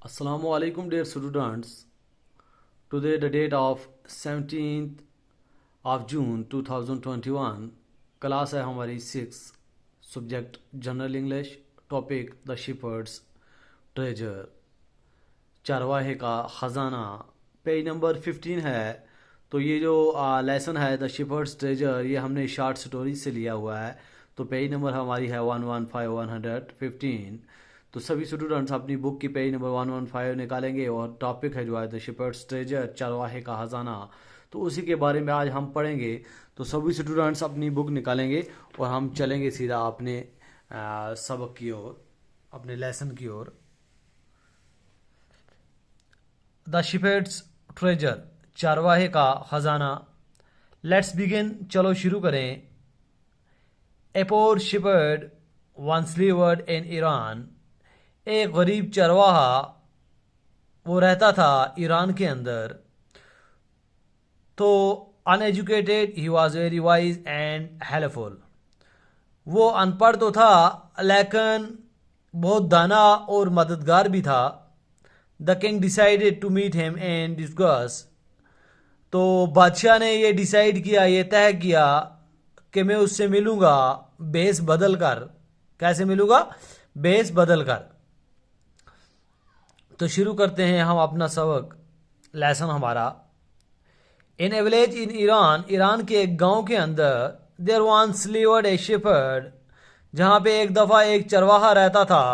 Assalamu alaikum dear students. Today the date of 17th of June 2021. Class है हमारी 6 subject general English topic the shepherd's treasure चरवाहे का ख़जाना page number 15 है। तो ये जो लेसन है द शिपर्ड्स ट्रेजर ये हमने शॉर्ट स्टोरी से लिया हुआ है। तो पेज नंबर हमारी है 115 तो सभी स्टूडेंट्स अपनी बुक की पेज नंबर 115 निकालेंगे और टॉपिक है जो है द शिपर्ड्स ट्रेजर चरवाहे का ख़जाना। तो उसी के बारे में आज हम पढ़ेंगे। तो सभी स्टूडेंट्स अपनी बुक निकालेंगे और हम चलेंगे सीधा अपने सबक की ओर, अपने लेसन की ओर। द शिपर्ड्स ट्रेजर चरवाहे का ख़जाना। लेट्स बिगिन, चलो शुरू करें। ए पोर शिपर्ड वंस लिव्ड इन ईरान। एक गरीब चरवाहा वो रहता था ईरान के अंदर। तो uneducated he was very wise and helpful. वो अनपढ़ तो था लेकिन बहुत दाना और मददगार भी था। The king decided to meet him and discuss. तो बादशाह ने ये डिसाइड किया, ये तय किया कि मैं उससे मिलूंगा बेस बदल कर। कैसे मिलूंगा? बेस बदल कर। तो शुरू करते हैं हम अपना सबक, लेसन हमारा। In a village in Iran, Iran के एक गांव के अंदर, there once lived a shepherd, जहाँ पे एक दफ़ा एक चरवाहा रहता था।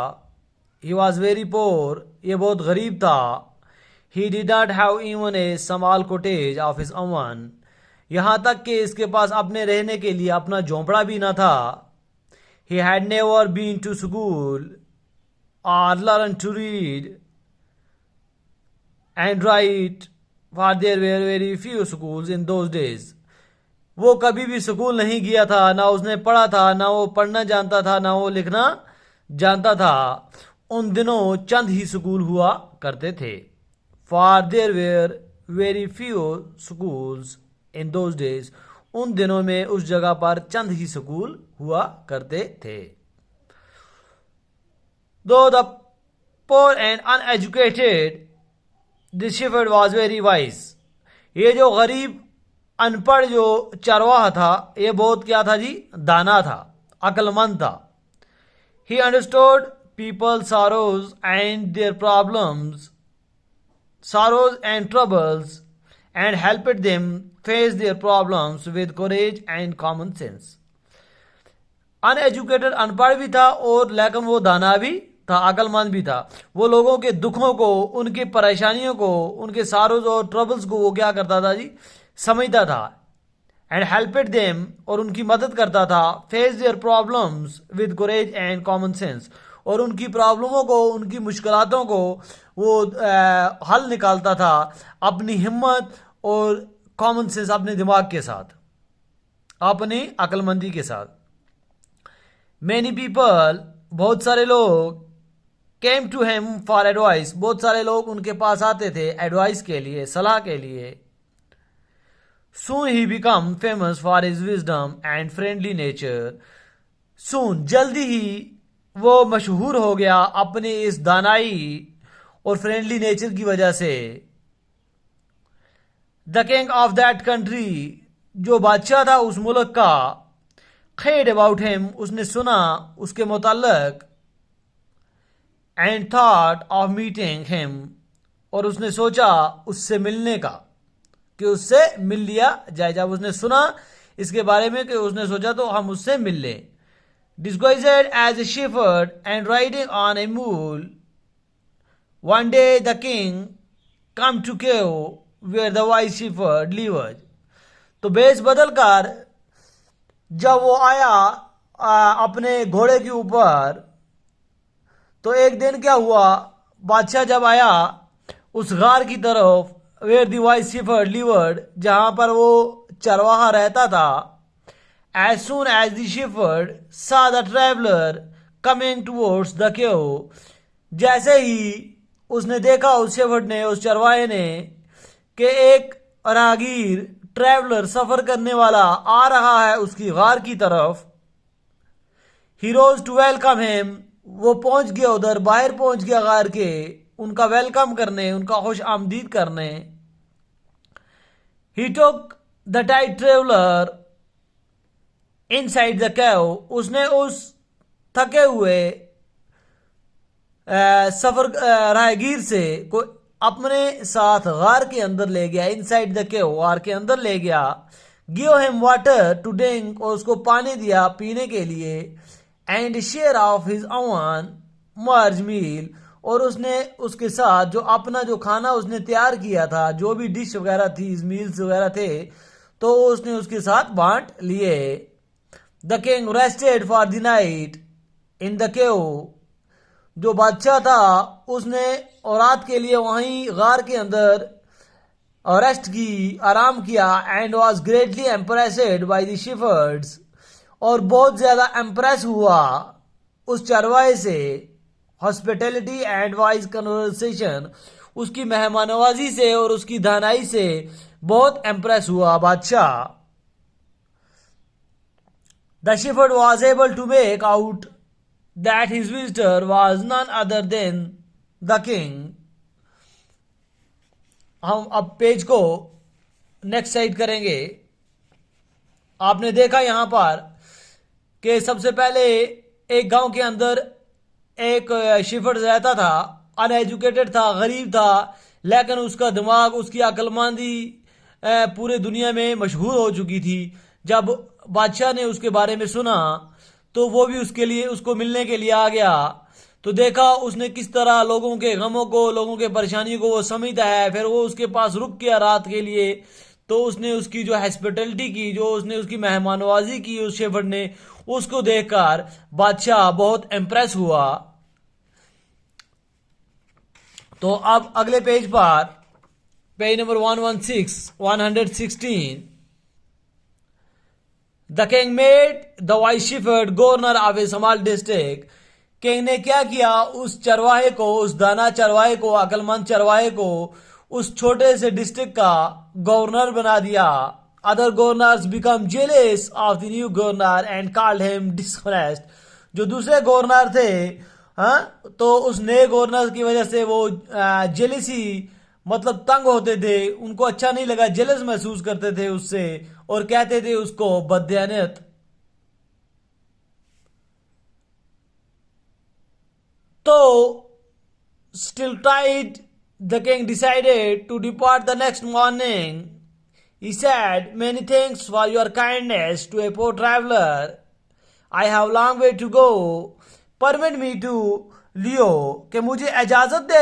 ही वॉज वेरी पोर, ये बहुत गरीब था। He did not have even a small cottage of his own, यहाँ तक कि इसके पास अपने रहने के लिए अपना झोंपड़ा भी ना था। He had never been to school और learn to read and write, for there were very few schools in those days. वो कभी भी स्कूल नहीं गया था, ना उसने पढ़ा था, ना वो पढ़ना जानता था, ना वो लिखना जानता था। उन दिनों चंद ही स्कूल हुआ करते थे। For there were very few schools in those days. उन दिनों में उस जगह पर चंद ही स्कूल हुआ करते थे। Though the poor and uneducated, this shepherd was very wise. ये जो गरीब अनपढ़ जो चरवाहा था ये बहुत क्या था जी? दाना था, अक्लमंद था। He understood people sorrows and their problems, sorrows and troubles, and helped them face their problems with courage and common sense. Uneducated, अनपढ़ भी था और लेकिन वो दाना भी था, अक्लमंद भी था। वो लोगों के दुखों को, उनकी परेशानियों को, उनके सारोज और ट्रबल्स को वो क्या करता था जी? समझता था। एंड हेल्पेड देम, और उनकी मदद करता था। Face their problems with courage and common sense, और उनकी प्रॉब्लमों को, उनकी मुश्किलातों को वो हल निकालता था अपनी हिम्मत और कॉमन सेंस, अपने दिमाग के साथ, अपनी अक्लमंदी के साथ। मैनी पीपल, बहुत सारे लोग, came to him for advice, बहुत सारे लोग उनके पास आते थे एडवाइस के लिए, सलाह के लिए। Soon he become famous for his wisdom and friendly nature. Soon, जल्दी ही वो मशहूर हो गया अपनी इस दानाई और फ्रेंडली नेचर की वजह से। The king of that country, जो बादशाह था उस मुल्क का, heard about him, उसने सुना उसके मुताल्लिक। and thought of meeting him, और उसने सोचा उससे मिलने का, कि उससे मिल लिया जाए। जब उसने सुना इसके बारे में कि उसने सोचा तो हम उससे मिल लें। disguised as a shepherd and riding on a mule, one day the king come to cave where the wise shepherd lived। तो बेस बदल कर जब वो आया अपने घोड़े के ऊपर, तो एक दिन क्या हुआ, बादशाह जब आया उस गार की तरफ, where the wise shepherd lived, जहां पर वो चरवाहा रहता था। As soon as the shepherd saw the traveller coming towards the cave, जैसे ही उसने देखा, उस शेफर्ड ने, उस चरवाहे ने, कि एक राहगीर, ट्रैवलर, सफर करने वाला आ रहा है उसकी गार की तरफ। ही रोज टू वेलकम हिम, वो पहुंच गया उधर, बाहर पहुंच गया गार के, उनका वेलकम करने, उनका खुश आमदीद करने। He took the tight traveler inside the cave. उसने उस थके हुए सफर राहगीर से को अपने साथ गार के अंदर ले गया। इनसाइड द केव, गार के अंदर ले गया। Give him water to drink, और उसको पानी दिया पीने के लिए। And share of his own मर्ज मील, और उसने उसके साथ जो अपना जो खाना उसने तैयार किया था, जो भी डिश वगैरह थी, मील्स वगैरह थे, तो उसने उसके साथ बांट लिए। The king rested for the night in the cave, जो बादशाह था उसने और रात के लिए वहीं गार के अंदर रेस्ट की, आराम किया। And was greatly impressed by the shepherd's, और बहुत ज्यादा एम्प्रेस हुआ उस चरवाहे से। हॉस्पिटैलिटी एंड वाइज कन्वर्सेशन, उसकी मेहमानवाजी से और उसकी दानाई से बहुत एम्प्रेस हुआ बादशाह। The shepherd was able to make out that his visitor was none other than the king. हम अब पेज को नेक्स्ट साइड करेंगे। आपने देखा यहां पर कि सबसे पहले एक गांव के अंदर एक शेफर्ड रहता था, अनएजुकेटेड था, गरीब था, लेकिन उसका दिमाग, उसकी अक्लमंदी पूरे दुनिया में मशहूर हो चुकी थी। जब बादशाह ने उसके बारे में सुना तो वो भी उसके लिए, उसको मिलने के लिए आ गया। तो देखा उसने किस तरह लोगों के गमों को, लोगों के परेशानियों को वो समझता है। फिर वो उसके पास रुक गया रात के लिए। तो उसने उसकी जो हॉस्पिटैलिटी की, जो उसने उसकी मेहमानवाजी की उस शेफर्ड ने, उसको देखकर बादशाह बहुत इम्प्रेस हुआ। तो अब अगले पेज पर, page number 116, The king made the wise shepherd governor of a small district. King ने क्या किया, उस चरवाहे को, उस दाना चरवाहे को, अकलमंद चरवाहे को उस छोटे से डिस्ट्रिक्ट का गवर्नर बना दिया। Other governors become jealous of the new governor and called him dishonest. जो दूसरे गवर्नर थे, हाँ, तो उस नए गवर्नर की वजह से वो जेलसी, मतलब तंग होते थे, उनको अच्छा नहीं लगा, जेलस महसूस करते थे उससे, और कहते थे उसको बददियानत। तो स्टिल टाइड the king decided to depart the next morning. He said, "Many thanks for your kindness to a poor traveler. I have long way to go. Permit me to लियो, कि मुझे इजाजत दे